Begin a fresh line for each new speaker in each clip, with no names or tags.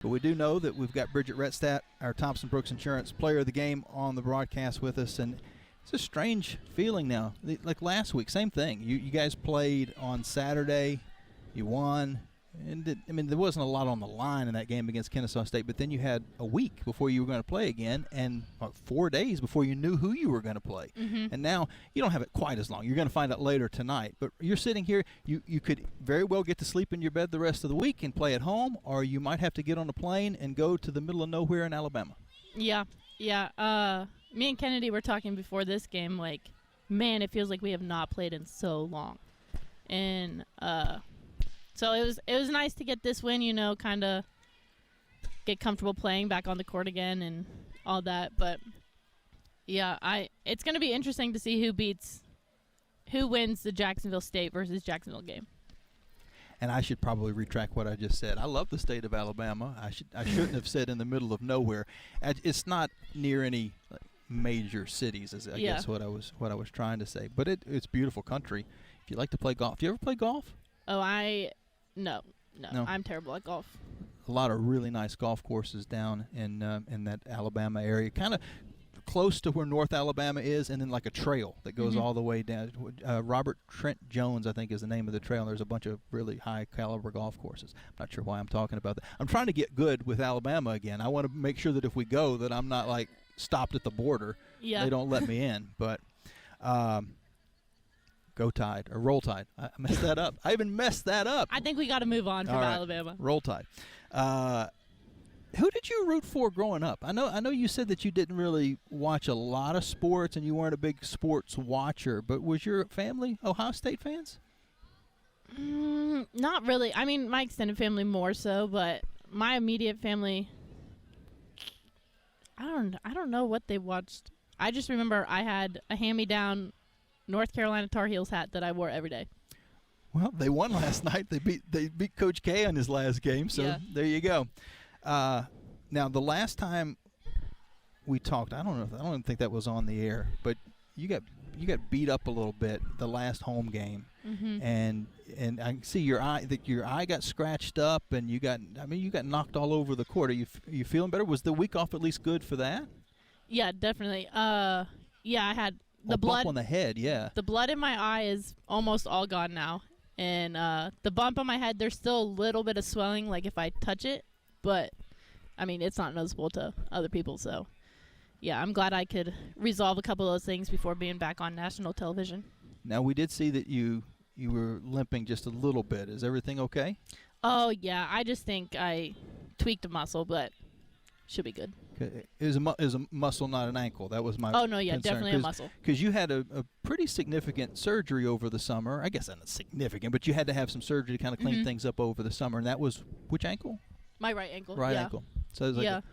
But we do know that we've got Bridgette Rettstatt, our Thompson Brooks Insurance Player of the Game, on the broadcast with us. And it's a strange feeling now. Like last week, same thing. You guys played on Saturday. You won. And there wasn't a lot on the line in that game against Kennesaw State, but then you had a week before you were going to play again and 4 days before you knew who you were going to play. Mm-hmm. And now you don't have it quite as long. You're going to find out later tonight. But you're sitting here. You could very well get to sleep in your bed the rest of the week and play at home, or you might have to get on a plane and go to the middle of nowhere in Alabama.
Yeah. Me and Kennedy were talking before this game, like, man, it feels like we have not played in so long. And so it was nice to get this win, kind of get comfortable playing back on the court again and all that. But yeah, it's going to be interesting to see who wins the Jacksonville State versus Jacksonville game.
And I should probably retract what I just said. I love the state of Alabama. I shouldn't have said in the middle of nowhere. It's not near any major cities, I guess what I was trying to say. But it's beautiful country. If you like to play golf, do you ever play golf?
Oh, No, I'm terrible at golf.
A lot of really nice golf courses down in that Alabama area, kind of close to where North Alabama is, and then like a trail that goes all the way down. Robert Trent Jones, I think, is the name of the trail, and there's a bunch of really high-caliber golf courses. I'm not sure why I'm talking about that. I'm trying to get good with Alabama again. I want to make sure that if we go that I'm not, like, stopped at the border. Yeah. They don't let me in. But Go Tide, or Roll Tide. I messed that up. I even messed that up.
I think we got to move on from Alabama.
Roll Tide. Who did you root for growing up? I know you said that you didn't really watch a lot of sports and you weren't a big sports watcher, but was your family Ohio State fans?
Not really. I mean, my extended family more so, but my immediate family, I don't know what they watched. I just remember I had a hand-me-down North Carolina Tar Heels hat that I wore every day.
Well, they won last night. They beat Coach K on his last game, so There you go. Now, the last time we talked, I don't even think that was on the air, but you got beat up a little bit the last home game, and I can see your eye got scratched up, and you got knocked all over the court. Are you feeling better? Was the week off at least good for that?
Yeah, definitely. I had the blood
bump on the head. Yeah,
the blood in my eye is almost all gone now, and the bump on my head, there's still a little bit of swelling, like if I touch it. But, I mean, it's not noticeable to other people. So, yeah, I'm glad I could resolve a couple of those things before being back on national television.
Now, we did see that you were limping just a little bit. Is everything okay?
Oh, yeah. I just think I tweaked a muscle, but should be good.
It is a muscle, not an ankle. That was my
Oh, no, yeah,
concern.
definitely a muscle.
Because you had a pretty significant surgery over the summer. I guess not significant, but you had to have some surgery to kind of clean things up over the summer. And that was which ankle?
My right ankle.
Right ankle. So it's like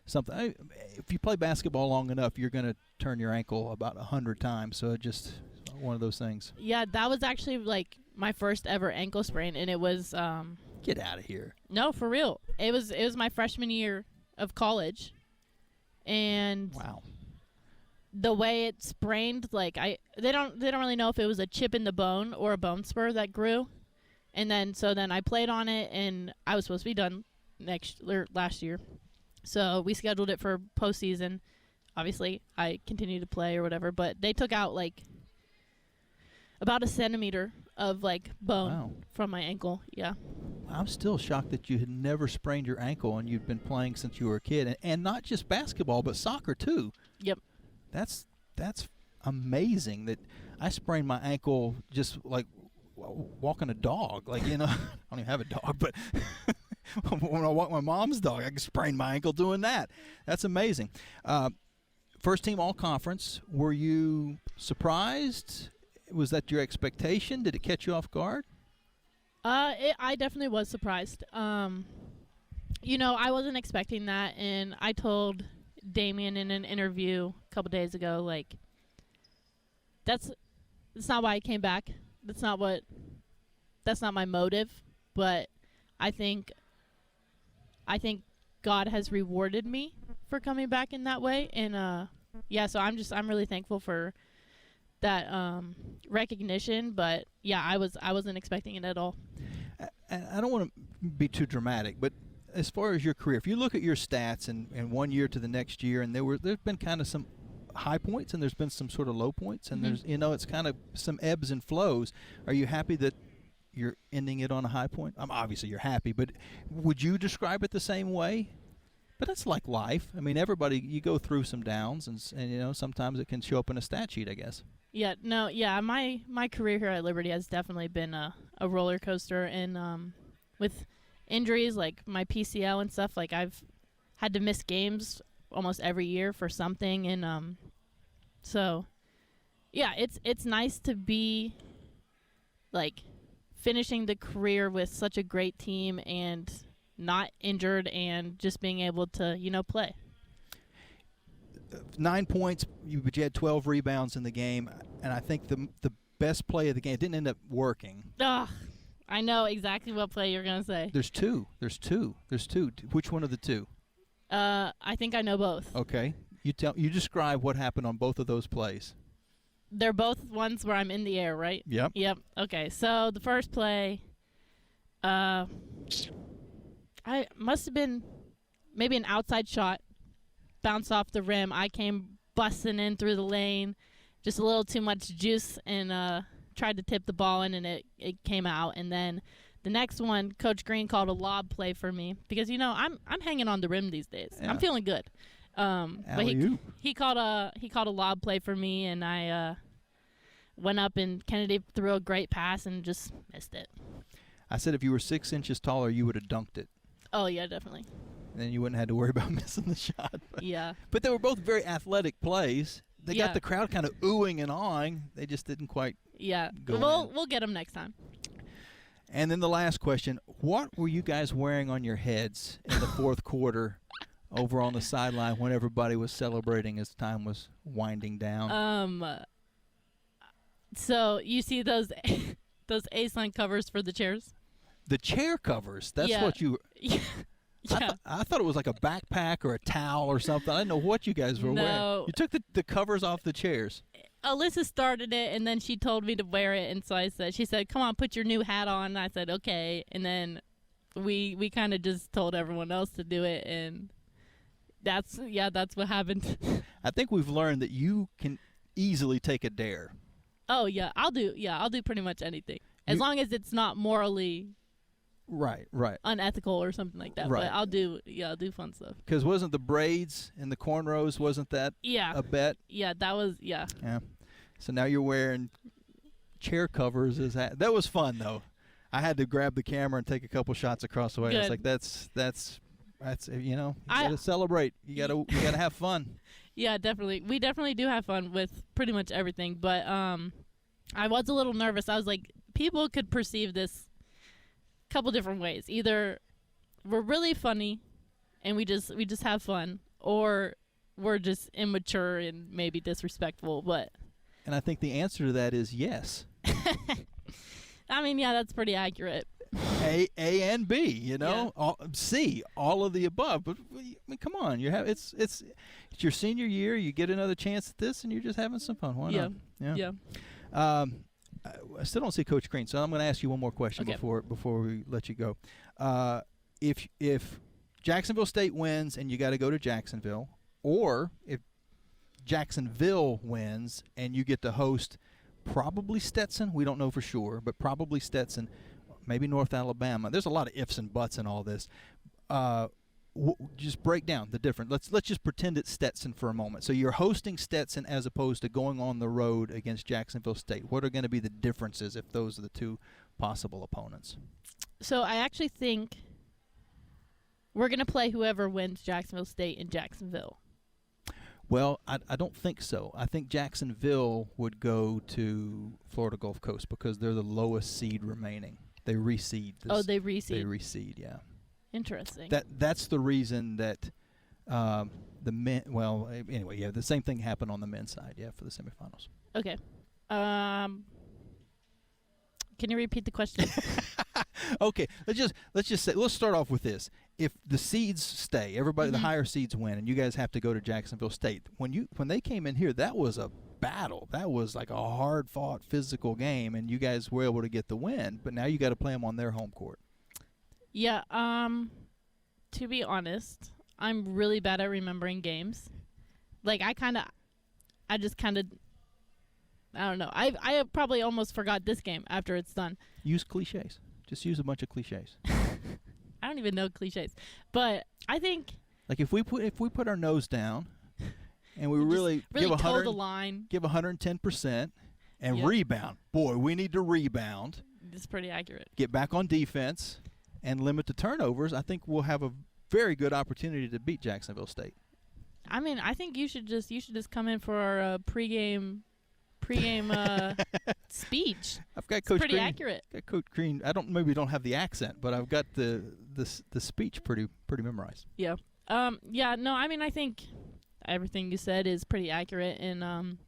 something. If you play basketball long enough, you're going to turn your ankle about 100 times. So it's just one of those things.
Yeah, that was actually like my first ever ankle sprain, and it was.
Get out of here.
No, for real. It was my freshman year of college, and
wow.
The way it sprained, like they don't really know if it was a chip in the bone or a bone spur that grew, and then I played on it, and I was supposed to be done last year, so we scheduled it for postseason. Obviously, I continued to play or whatever, but they took out like about a centimeter of like bone from my ankle. Yeah,
I'm still shocked that you had never sprained your ankle and you'd been playing since you were a kid, and not just basketball but soccer too.
Yep,
that's amazing. That I sprained my ankle just like walking a dog. Like I don't even have a dog, but. When I walk my mom's dog, I can sprain my ankle doing that. That's amazing. First team all-conference. Were you surprised? Was that your expectation? Did it catch you off guard?
I definitely was surprised. I wasn't expecting that, and I told Damien in an interview a couple days ago, like, that's not why I came back. That's not my motive, but I think God has rewarded me for coming back in that way, and so I'm really thankful for that recognition. But yeah, I wasn't expecting it at all.
I don't want to be too dramatic, but as far as your career, if you look at your stats and 1 year to the next year, and there's been kind of some high points and there's been some sort of low points, and there's it's kind of some ebbs and flows. Are you happy that you're ending it on a high point? Obviously you're happy, but would you describe it the same way? But that's like life. I mean, everybody, you go through some downs, and sometimes it can show up in a stat sheet, I guess.
Yeah, no, yeah, my career here at Liberty has definitely been a roller coaster, and with injuries like my PCL and stuff, like I've had to miss games almost every year for something, and so yeah, it's nice to be like finishing the career with such a great team and not injured and just being able to play.
9 points, but you had 12 rebounds in the game, and I think the best play of the game, it didn't end up working.
Ugh, I know exactly what play you're gonna say.
There's two. Which one of the two?
I think I know both.
Okay, you describe what happened on both of those plays.
They're both ones where I'm in the air, right?
Yep.
Okay, so the first play, I must have been maybe an outside shot, bounced off the rim. I came busting in through the lane, just a little too much juice, and tried to tip the ball in, and it came out. And then the next one, Coach Green called a lob play for me because I'm hanging on the rim these days. Yeah. I'm feeling good. But he called a lob play for me, and I went up, and Kennedy threw a great pass and just missed it.
I said if you were 6 inches taller, you would have dunked it.
Oh yeah, definitely.
Then you wouldn't have to worry about missing the shot.
Yeah.
But they were both very athletic plays. They got the crowd kind of oohing and awing. They just didn't quite.
Yeah.
We'll
get them next time.
And then the last question: what were you guys wearing on your heads in the fourth quarter, over on the sideline when everybody was celebrating as time was winding down?
So you see those ASUN covers for the chairs?
The chair covers. That's what you.
Yeah.
I thought it was like a backpack or a towel or something. I didn't know what you guys were wearing. You took the covers off the chairs.
Alyssa started it, and then she told me to wear it, and so she said, come on, put your new hat on. And I said, okay. And then we kind of just told everyone else to do it, and that's what happened.
I think we've learned that you can easily take a dare.
Oh, yeah. I'll do pretty much anything. As long as it's not morally
right
unethical or something like that.
Right.
But I'll do fun stuff.
Because wasn't the braids and the cornrows, wasn't that a bet?
Yeah, that was yeah.
So now you're wearing chair covers. That was fun though. I had to grab the camera and take a couple shots across the way. It's like that's you gotta celebrate. You gotta have fun.
Yeah, definitely. We definitely do have fun with pretty much everything. But I was a little nervous. I was like, people could perceive this a couple different ways. Either we're really funny and we just have fun, or we're just immature and maybe disrespectful.
And I think the answer to that is yes.
I mean, yeah, that's pretty accurate.
A and B, C, all of the above. But I mean, come on, it's your senior year. You get another chance at this, and you're just having some fun. Why not?
Yeah.
I still don't see Coach Green, so I'm going to ask you one more question before we let you go. If Jacksonville State wins and you got to go to Jacksonville, or if Jacksonville wins and you get to host probably Stetson, we don't know for sure, but probably Stetson, maybe North Alabama. There's a lot of ifs and buts in all this. Just break down the difference. Let's just pretend it's Stetson for a moment. So you're hosting Stetson as opposed to going on the road against Jacksonville State. What are going to be the differences if those are the two possible opponents?
So I actually think we're going to play whoever wins Jacksonville State in Jacksonville.
Well, I don't think so. I think Jacksonville would go to Florida Gulf Coast because they're the lowest seed remaining. They reseed.
They reseed.
They reseed, yeah.
Interesting.
That's the reason that the men. Well, anyway, yeah, the same thing happened on the men's side, for the semifinals.
Okay. Can you repeat the question?
Okay, let's start off with this. If the seeds stay, everybody, the higher seeds win, and you guys have to go to Jacksonville State. When they came in here, that was a battle. That was like a hard-fought physical game, and you guys were able to get the win. But now you got to play them on their home court.
Yeah. to be honest, I'm really bad at remembering games. Like, I don't know. I probably almost forgot this game after it's done.
Use cliches. Just use a bunch of cliches.
I don't even know cliches. But I think...
Like, if we put our nose down and we really
toe
give
the line.
Give 110% and rebound. Boy, we need to rebound.
It's pretty accurate.
Get back on defense and limit the turnovers. I think we'll have a very good opportunity to beat Jacksonville State.
I mean, I think you should just come in for our pregame speech.
I've got Coach
pretty
Green.
accurate.
Got Coach Green. I don't have the accent, but I've got the speech pretty memorized.
Yeah. No, I mean, I think everything you said is pretty accurate, and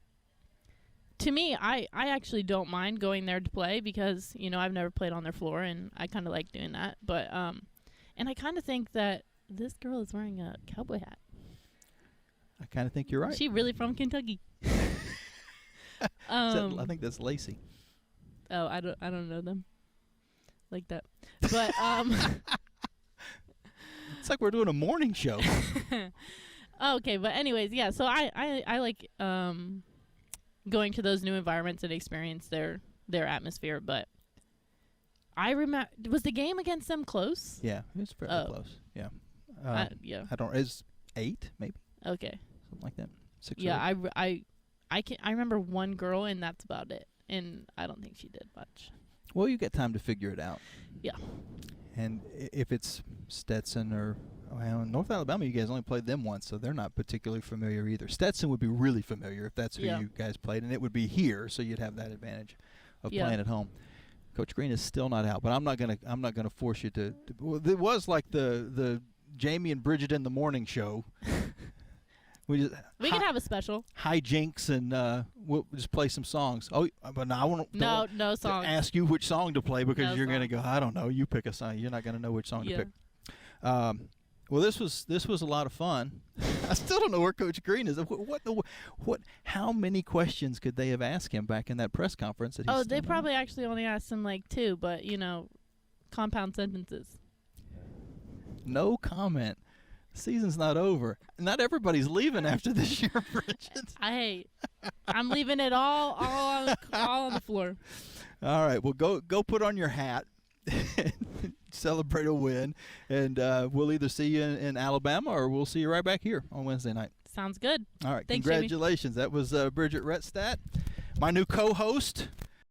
to me, I actually don't mind going there to play because, I've never played on their floor, and I kind of like doing that. But and I kind of think that this girl is wearing a cowboy hat.
I kind of think you're right.
Is she really from Kentucky?
I think that's Lacey.
Oh, I don't know them like that. But
it's like we're doing a morning show.
Okay, but anyways, yeah. So I like going to those new environments and experience their atmosphere. But I remember, was the game against them close?
Yeah, it was fairly close. Yeah.
Yeah.
I don't. It's 8 maybe.
Okay.
Something like that. 6.
Yeah, I remember one girl, and that's about it. And I don't think she did much.
Well, you get time to figure it out.
Yeah.
And if it's Stetson or in North Alabama, you guys only played them once, so they're not particularly familiar either. Stetson would be really familiar if that's who you guys played, and it would be here, so you'd have that advantage of playing at home. Coach Green is still not out, but I'm not gonna force you to. Well, it was like the Jamie and Bridgette in the morning show. We
can have a special
hijinks and we'll just play some songs. Oh, but no, I won't.
No songs.
Ask you which song to play because you're gonna go. I don't know. You pick a song. You're not gonna know which song to pick. Well, this was a lot of fun. I still don't know where Coach Green is. What? How many questions could they have asked him back in that press conference?
They probably actually only asked him like 2, but compound sentences.
No comment. Season's not over. Not everybody's leaving after this year, Bridgette.
I'm leaving it all on the floor.
All right. Well, go put on your hat. Celebrate a win, and we'll either see you in Alabama or we'll see you right back here on Wednesday night.
Sounds good.
All right.
Thanks,
congratulations.
Jamie.
That was Bridgette Rettstatt, my new co-host.